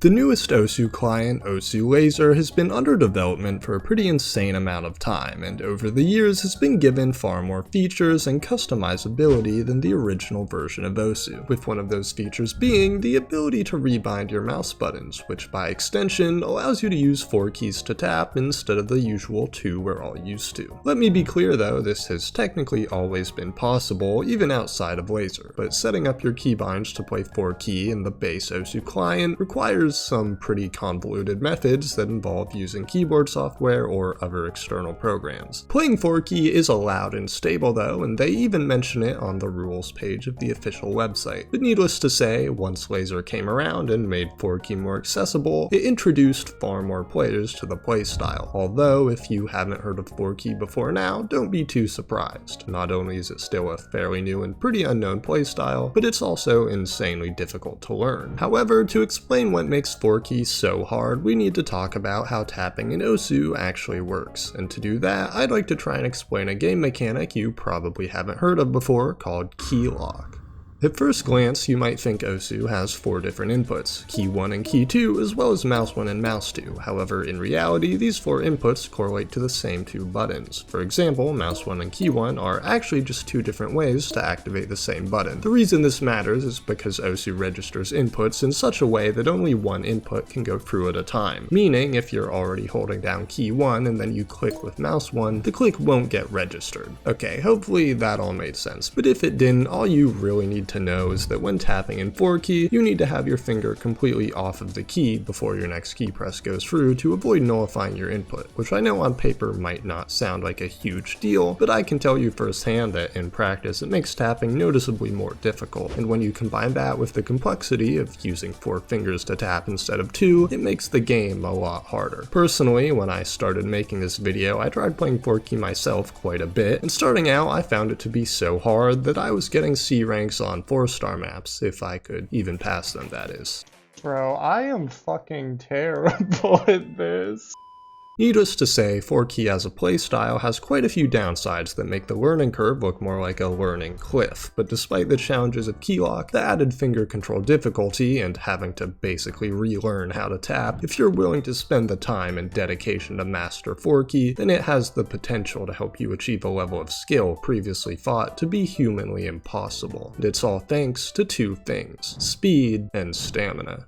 The newest Osu client, Osu Laser, has been under development for a pretty insane amount of time, and over the years has been given far more features and customizability than the original version of Osu, with one of those features being the ability to rebind your mouse buttons, which by extension allows you to use 4 keys to tap instead of the usual 2 we're all used to. Let me be clear though, this has technically always been possible, even outside of Laser, but setting up your keybinds to play 4 key in the base Osu client requires some pretty convoluted methods that involve using keyboard software or other external programs. Playing 4 key is allowed and stable though, and they even mention it on the rules page of the official website. But needless to say, once Laser came around and made 4 key more accessible, it introduced far more players to the playstyle. Although, if you haven't heard of 4 key before now, don't be too surprised. Not only is it still a fairly new and pretty unknown playstyle, but it's also insanely difficult to learn. However, to explain what makes 4 key so hard, we need to talk about how tapping in Osu actually works. And to do that, I'd like to try and explain a game mechanic you probably haven't heard of before called keylock. At first glance, you might think Osu has 4 different inputs, key 1 and key 2, as well as mouse 1 and mouse 2. However, in reality, these 4 inputs correlate to the same 2 buttons. For example, mouse 1 and key 1 are actually just 2 different ways to activate the same button. The reason this matters is because Osu registers inputs in such a way that only one input can go through at a time. Meaning, if you're already holding down key 1 and then you click with mouse 1, the click won't get registered. Okay, hopefully that all made sense, but if it didn't, all you really need to know is that when tapping in 4 key, you need to have your finger completely off of the key before your next key press goes through to avoid nullifying your input, which I know on paper might not sound like a huge deal, but I can tell you firsthand that in practice it makes tapping noticeably more difficult, and when you combine that with the complexity of using 4 fingers to tap instead of 2, it makes the game a lot harder. Personally, when I started making this video, I tried playing 4 key myself quite a bit, and starting out I found it to be so hard that I was getting C ranks on 4-star maps, if I could even pass them, that is. Bro, I am fucking terrible at this. Needless to say, 4 key as a playstyle has quite a few downsides that make the learning curve look more like a learning cliff, but despite the challenges of keylock, the added finger control difficulty, and having to basically relearn how to tap, if you're willing to spend the time and dedication to master 4 key, then it has the potential to help you achieve a level of skill previously thought to be humanly impossible. And it's all thanks to 2 things: speed and stamina.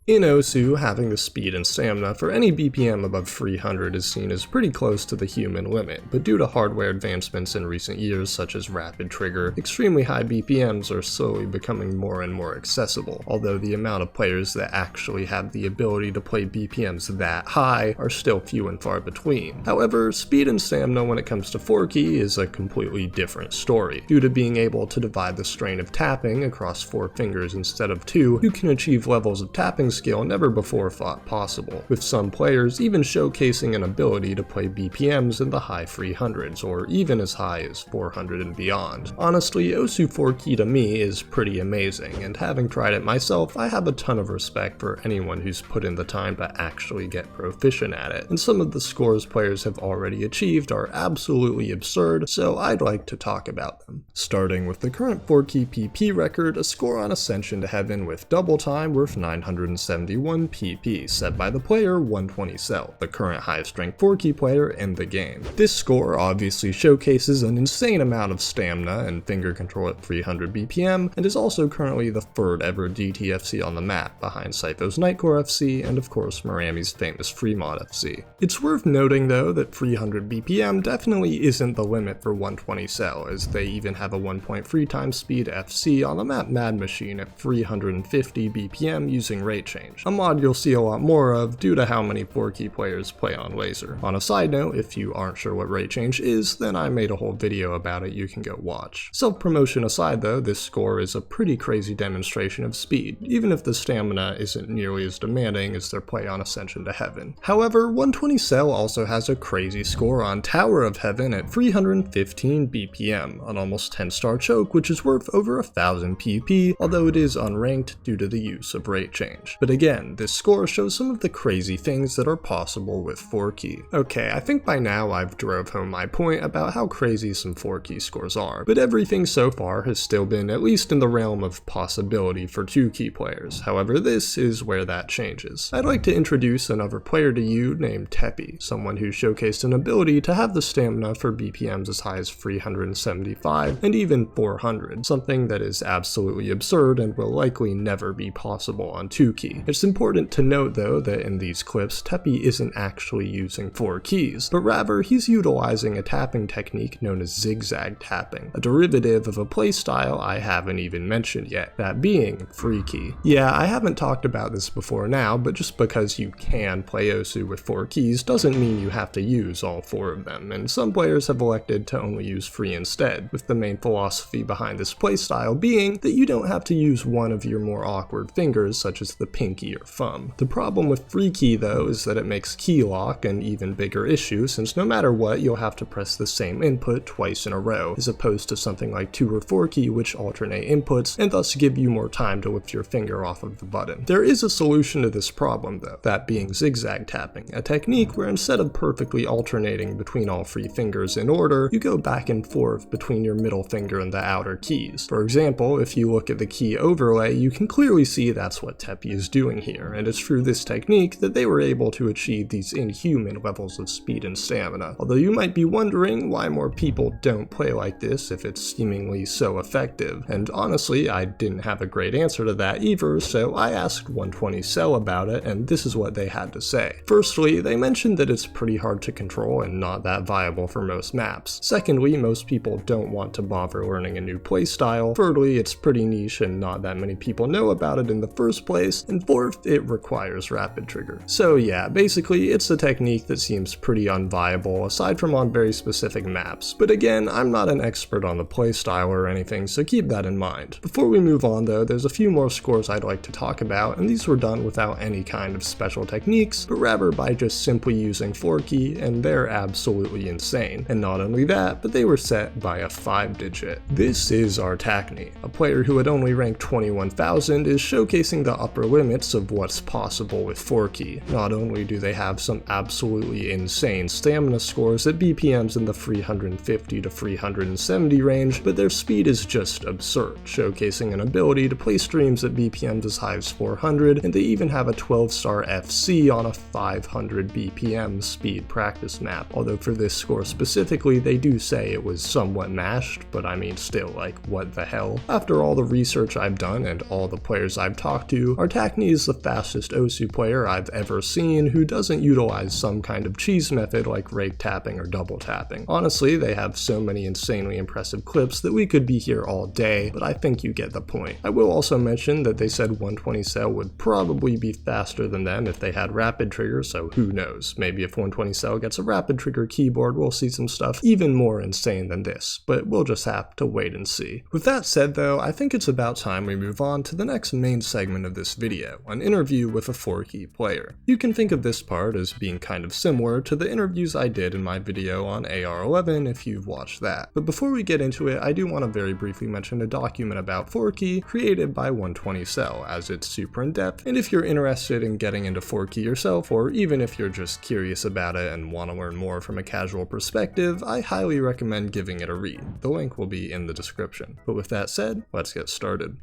In Osu, having the speed and stamina for any BPM above 300 is seen as pretty close to the human limit, but due to hardware advancements in recent years such as rapid trigger, extremely high BPMs are slowly becoming more and more accessible, although the amount of players that actually have the ability to play BPMs that high are still few and far between. However, speed and stamina when it comes to 4 key is a completely different story. Due to being able to divide the strain of tapping across 4 fingers instead of 2, you can achieve levels of tapping skill never before thought possible, with some players even showcasing an ability to play BPMs in the high 300s, or even as high as 400 and beyond. Honestly, Osu 4 key to me is pretty amazing, and having tried it myself, I have a ton of respect for anyone who's put in the time to actually get proficient at it, and some of the scores players have already achieved are absolutely absurd, so I'd like to talk about them. Starting with the current 4 key PP record, a score on Ascension to Heaven with double time worth 971 PP, set by the player 120cell, the current highest ranked 4 key player in the game. This score obviously showcases an insane amount of stamina and finger control at 300 BPM, and is also currently the 3rd ever DTFC on the map, behind Scytho's Nightcore FC and of course Marami's famous Fremont FC. It's worth noting though that 300 BPM definitely isn't the limit for 120cell, as they even have a 1.3 times speed FC on the map Mad Machine at 350 BPM using rate change, a mod you'll see a lot more of due to how many 4 key players play on Laser. On a side note, if you aren't sure what rate change is, then I made a whole video about it you can go watch. Self-promotion aside though, this score is a pretty crazy demonstration of speed, even if the stamina isn't nearly as demanding as their play on Ascension to Heaven. However, 120cell also has a crazy score on Tower of Heaven at 315 BPM, an almost 10-star choke which is worth over 1000 PP, although it is unranked due to the use of rate change. But again, this score shows some of the crazy things that are possible with 4-key. Okay, I think by now I've drove home my point about how crazy some 4-key scores are, but everything so far has still been at least in the realm of possibility for 2-key players. However, this is where that changes. I'd like to introduce another player to you named Teppy, someone who showcased an ability to have the stamina for BPMs as high as 375 and even 400, something that is absolutely absurd and will likely never be possible on 2-key. It's important to note though that in these clips, Teppy isn't actually using 4 keys, but rather he's utilizing a tapping technique known as zigzag tapping, a derivative of a playstyle I haven't even mentioned yet, that being free key. Yeah, I haven't talked about this before now, but just because you can play Osu with 4 keys doesn't mean you have to use all 4 of them, and some players have elected to only use free instead, with the main philosophy behind this playstyle being that you don't have to use one of your more awkward fingers such as the pinky or thumb. The problem with free key though is that it makes keylock an even bigger issue, since no matter what you'll have to press the same input twice in a row, as opposed to something like 2 or 4 key which alternate inputs and thus give you more time to lift your finger off of the button. There is a solution to this problem though, that being zigzag tapping, a technique where instead of perfectly alternating between all 3 fingers in order, you go back and forth between your middle finger and the outer keys. For example, if you look at the key overlay, you can clearly see that's what Teppy is doing here, and it's through this technique that they were able to achieve these inhuman levels of speed and stamina. Although you might be wondering why more people don't play like this if it's seemingly so effective, and honestly I didn't have a great answer to that either, so I asked 120 Cell about it, and this is what they had to say. Firstly, they mentioned that it's pretty hard to control and not that viable for most maps. Secondly, most people don't want to bother learning a new playstyle. Thirdly, it's pretty niche and not that many people know about it in the first place. And fourth, it requires rapid trigger. So yeah, basically it's a technique that seems pretty unviable aside from on very specific maps. But again, I'm not an expert on the playstyle or anything, so keep that in mind. Before we move on though, there's a few more scores I'd like to talk about, and these were done without any kind of special techniques, but rather by just simply using 4 key, and they're absolutely insane. And not only that, but they were set by a 5-digit. This is Artacknis, a player who had only ranked 21,000 is showcasing the upper limits of what's possible with 4 key. Not only do they have some absolutely insane stamina scores at BPMs in the 350 to 370 range, but their speed is just absurd, showcasing an ability to play streams at BPMs as high as 400, and they even have a 12-star FC on a 500 BPM speed practice map, although for this score specifically they do say it was somewhat mashed, but I mean still, like, what the hell. After all the research I've done and all the players I've talked to, Artacknis is the fastest Osu player I've ever seen who doesn't utilize some kind of cheese method like rake tapping or double tapping. Honestly, they have so many insanely impressive clips that we could be here all day, but I think you get the point. I will also mention that they said 120 Cell would probably be faster than them if they had rapid trigger, so who knows, maybe if 120 Cell gets a rapid trigger keyboard we'll see some stuff even more insane than this, but we'll just have to wait and see. With that said though, I think it's about time we move on to the next main segment of this video, an interview with a 4-key player. You can think of this part as being kind of similar to the interviews I did in my video on AR11 if you've watched that. But before we get into it, I do want to very briefly mention a document about 4-key created by 120 Cell, as it's super in-depth, and if you're interested in getting into 4-key yourself, or even if you're just curious about it and want to learn more from a casual perspective, I highly recommend giving it a read. The link will be in the description. But with that said, let's get started.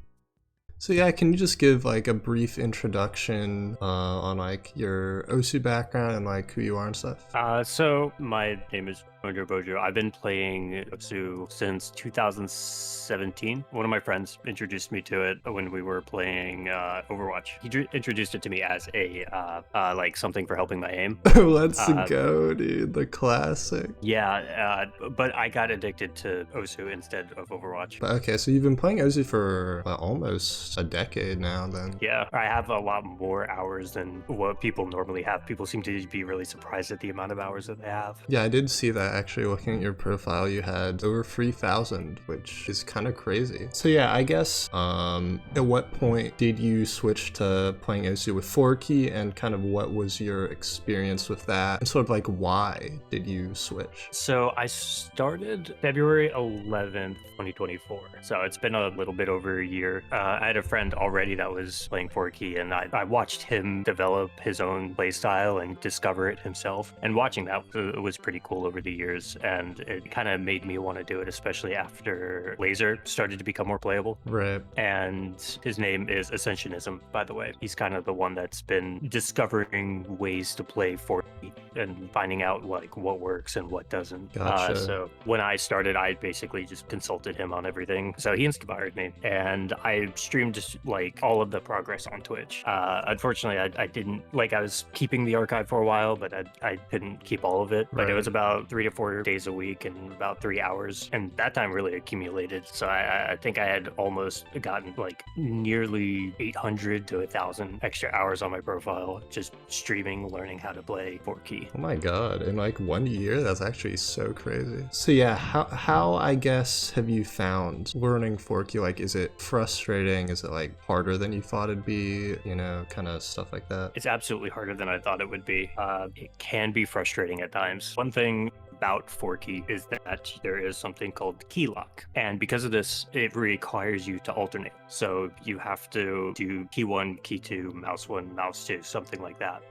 So yeah, can you just give like a brief introduction on like your Osu background and like who you are and stuff? So my name is Mojobojos. I've been playing Osu since 2017. One of my friends introduced me to it when we were playing Overwatch. He introduced it to me as a like something for helping my aim. Let's go, dude. The classic. Yeah, but I got addicted to Osu instead of Overwatch. But okay, so you've been playing Osu for almost a decade now then. Yeah, I have a lot more hours than what people normally have. People seem to be really surprised at the amount of hours that they have. Yeah, I did see that actually. Looking at your profile, you had over 3,000, which is kind of crazy. So yeah, I guess at what point did you switch to playing Osu with 4-key, and kind of what was your experience with that, and sort of like why did you switch? So I started February 11th, 2024. So it's been a little bit over a year. I had a friend already that was playing 4Key, and I watched him develop his own playstyle and discover it himself. And watching that was pretty cool over the years, and it kind of made me want to do it, especially after Laser started to become more playable. Right. And his name is Ascensionism, by the way. He's kind of the one that's been discovering ways to play 4Key and finding out like what works and what doesn't. Gotcha. So when I started, I basically just consulted him on everything. So he inspired me, and I streamed just like all of the progress on Twitch. Unfortunately, I didn't like. I was keeping the archive for a while, but I couldn't keep all of it. But it was about 3 to 4 days a week and about 3 hours, and that time really accumulated. So I think I had almost gotten like nearly 800 to 1,000 extra hours on my profile just streaming, learning how to play 4Key. Oh my god, in like 1 year? That's actually so crazy. So yeah, how I guess have you found learning 4Key? Like, is it frustrating? Is it like harder than you thought it'd be? You know, kind of stuff like that. It's absolutely harder than I thought it would be. It can be frustrating at times. One thing about 4Key is that there is something called keylock, and because of this, it requires you to alternate. So you have to do key 1, key 2, mouse 1, mouse 2, something like that.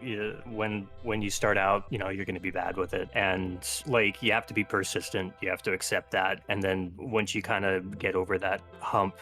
When you start out, you know, you're going to be bad with it, and like you have to be persistent. You have to accept that, and then once you kind of get over that hump,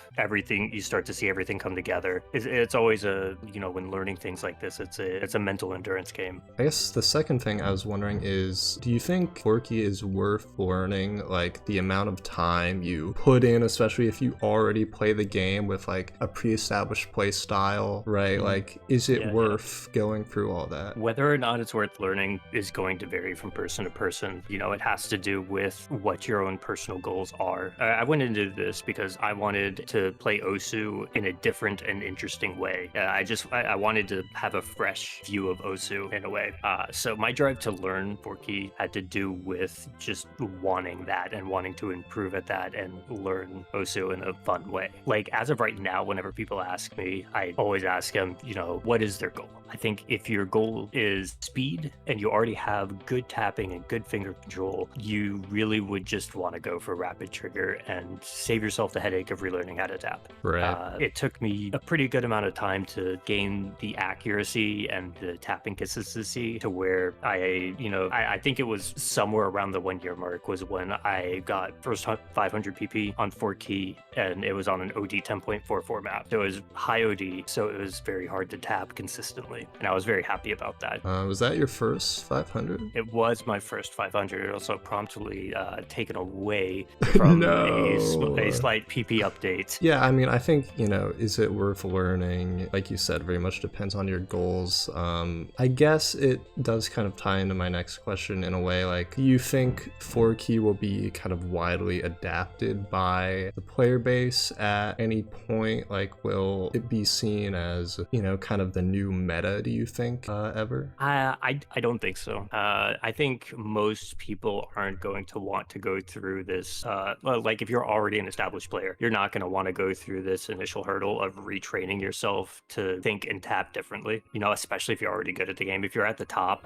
you start to see everything come together. It's always when learning things like this, it's a mental endurance game. I guess the second thing I was wondering is, do you think 4Key is worth learning, like the amount of time you put in, especially if you already play the game with like a pre-established play style, right? Like, is it worth going through all that? Whether or not it's worth learning is going to vary from person to person. You know, it has to do with what your own personal goals are. I went into this because I wanted to play Osu in a different and interesting way. I wanted to have a fresh view of Osu in a way. So my drive to learn 4Key had to do with just wanting that and wanting to improve at that and learn Osu in a fun way. Like, as of right now, whenever people ask me, I always ask them, what is their goal? I think if your goal is speed and you already have good tapping and good finger control, you really would just want to go for rapid trigger and save yourself the headache of relearning how to tap. Right. It took me a pretty good amount of time to gain the accuracy and the tapping consistency to where I think it was somewhere around the 1 year mark was when I got first 500 PP on 4Key, and it was on an OD 10.4 format. So it was high OD, so it was very hard to tap consistently, and I was very happy about that. Was that your first 500? It was my first 500. It also promptly taken away from a slight PP update. Yeah, I mean, I think, is it worth learning? Like you said, very much depends on your goals. I guess it does kind of tie into my next question in a way. Like, do you think 4Key will be kind of widely adapted by the player base at any point? Like, will it be seen as, kind of the new meta, do you think, ever? I don't think so. I think most people aren't going to want to go through this. Like, if you're already an established player, you're not going to want to go through this initial hurdle of retraining yourself to think and tap differently, especially if you're already good at the game. If you're at the top,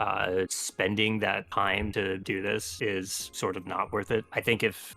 spending that time to do this is sort of not worth it. I think if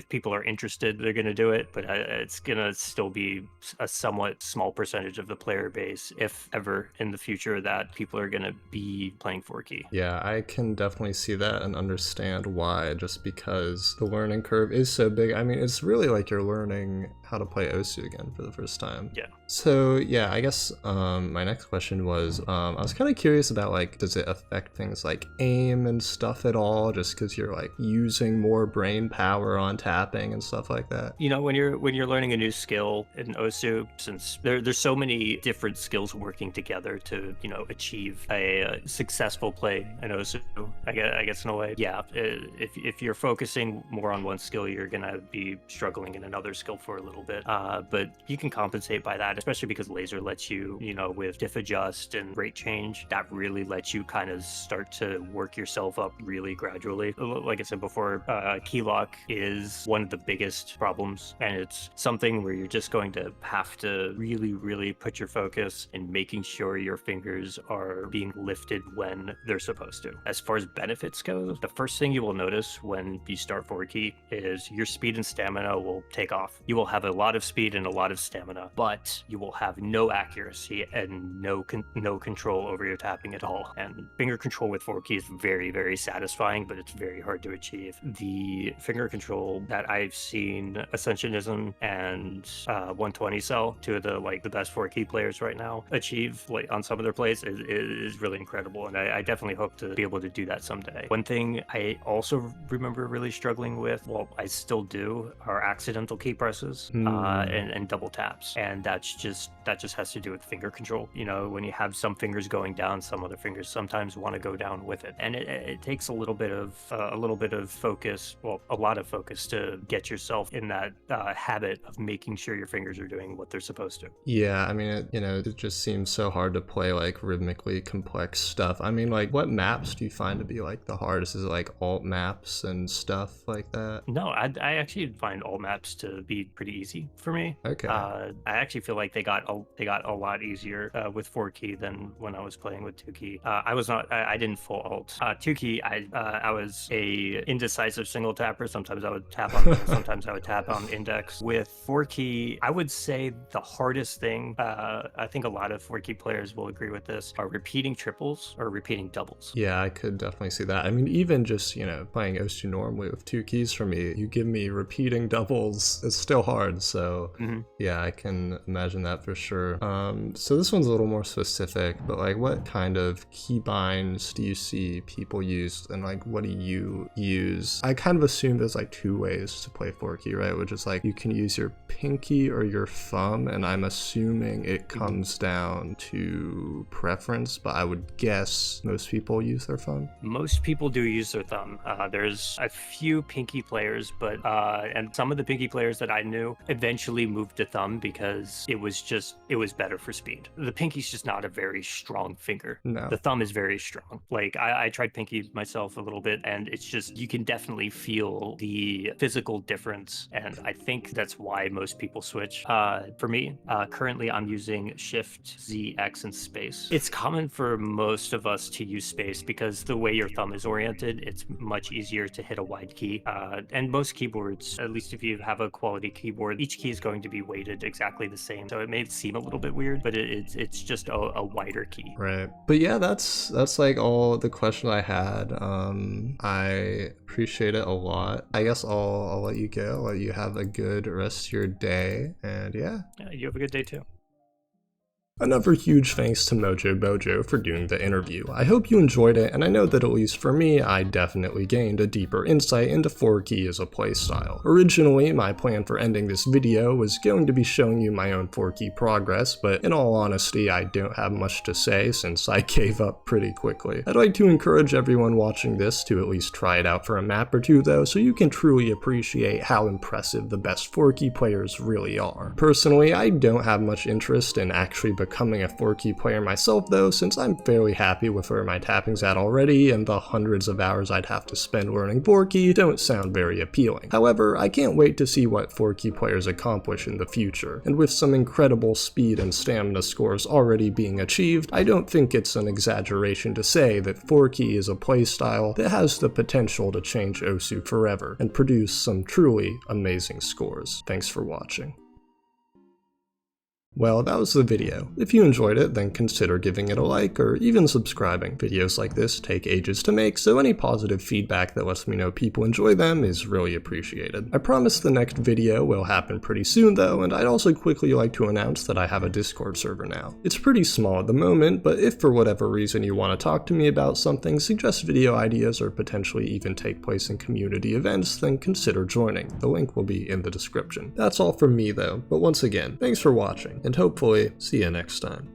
people are interested, they're going to do it, but it's going to still be a somewhat small percentage of the player base, if ever in the future, that people are going to be playing 4Key. Yeah, I can definitely see that and understand why, just because the learning curve is so big. I mean, it's really like you're learning how to play Osu again for the first time. Yeah. So yeah, I guess my next question was, I was kind of curious about, like, does it affect things like aim and stuff at all, just because you're like using more brain power on tapping and stuff like that? When you're learning a new skill in Osu, since there's so many different skills working together to achieve a successful play in Osu, I guess in a way, yeah. If you're focusing more on one skill, you're gonna be struggling in another skill for a little bit. But you can compensate by that, especially because Laser lets you, with diff adjust and rate change, that really lets you kind of start to work yourself up really gradually. Like I said before, keylock is one of the biggest problems, and it's something where you're just going to have to really, really put your focus in making sure your fingers are being lifted when they're supposed to. As far as benefits go, the first thing you will notice when you start 4Key is your speed and stamina will take off. You will have a lot of speed and a lot of stamina, but you will have no accuracy and no control over your tapping at all. And finger control with 4 keys is very, very satisfying, but it's very hard to achieve. The finger control that I've seen Ascensionism and 120 Cell, two of the best 4 key players right now, achieve on some of their plays is really incredible, and I definitely hope to be able to do that someday. One thing I also remember really struggling with, well, I still do, are accidental key presses and double taps, and that just has to do with finger control. You know, when you have some fingers going down, some other fingers sometimes want to go down with it, and it takes a little bit of focus, well, a lot of focus, to get yourself in that habit of making sure your fingers are doing what they're supposed to. Yeah, I mean, it just seems so hard to play like rhythmically complex stuff. I mean, like, what maps do you find to be like the hardest? Is it like alt maps and stuff like that? No, I actually find alt maps to be pretty easy for me. Okay. I actually feel like they got a lot easier with 4 key than when I was playing with 2 key. I didn't full alt. 2 key, I was a indecisive single tapper. Sometimes I would tap on sometimes I would tap on index. With 4 key, I would say the hardest thing, I think a lot of 4 key players will agree with this, are repeating triples or repeating doubles. Yeah, I could definitely see that. I mean, even just, playing Osu normally with 2 keys for me, you give me repeating doubles, it's still hard. So yeah, I can imagine that for sure. So this one's a little more specific, but like, what kind of keybinds do you see people use, and like, what do you use? I kind of assume there's like 2 ways to play 4 key, right? Which is like, you can use your pinky or your thumb, and I'm assuming it comes down to preference, but I would guess most people use their thumb. Most people do use their thumb. There's a few pinky players, but and some of the pinky players that I knew eventually moved to thumb because it was better for speed. The pinky's just not a very strong finger. No. The thumb is very strong. Like, I tried pinky myself a little bit, and it's just, you can definitely feel the physical difference, and I think that's why most people switch. For me, currently I'm using Shift, Z, X, and space. It's common for most of us to use space because the way your thumb is oriented, it's much easier to hit a wide key. And most keyboards, at least if you have a quality keyboard, each key is going to be weighted exactly the same. So it may seem a little bit weird, but it's just a wider key. Right. But yeah, that's like all the questions I had. I appreciate it a lot. I guess I'll let you go. I'll let you have a good rest of your day, and yeah, you have a good day too. Another huge thanks to Mojobojo for doing the interview. I hope you enjoyed it, and I know that at least for me, I definitely gained a deeper insight into 4 key as a playstyle. Originally, my plan for ending this video was going to be showing you my own 4 key progress, but in all honesty, I don't have much to say since I gave up pretty quickly. I'd like to encourage everyone watching this to at least try it out for a map or 2 though, so you can truly appreciate how impressive the best 4 key players really are. Personally, I don't have much interest in actually becoming a 4 key player myself though, since I'm fairly happy with where my tapping's at already, and the hundreds of hours I'd have to spend learning 4 key don't sound very appealing. However, I can't wait to see what 4 key players accomplish in the future, and with some incredible speed and stamina scores already being achieved, I don't think it's an exaggeration to say that 4 key is a playstyle that has the potential to change Osu forever and produce some truly amazing scores. Thanks for watching. Well, that was the video. If you enjoyed it, then consider giving it a like or even subscribing. Videos like this take ages to make, so any positive feedback that lets me know people enjoy them is really appreciated. I promise the next video will happen pretty soon though, and I'd also quickly like to announce that I have a Discord server now. It's pretty small at the moment, but if for whatever reason you want to talk to me about something, suggest video ideas, or potentially even take place in community events, then consider joining. The link will be in the description. That's all from me though, but once again, thanks for watching, and hopefully see you next time.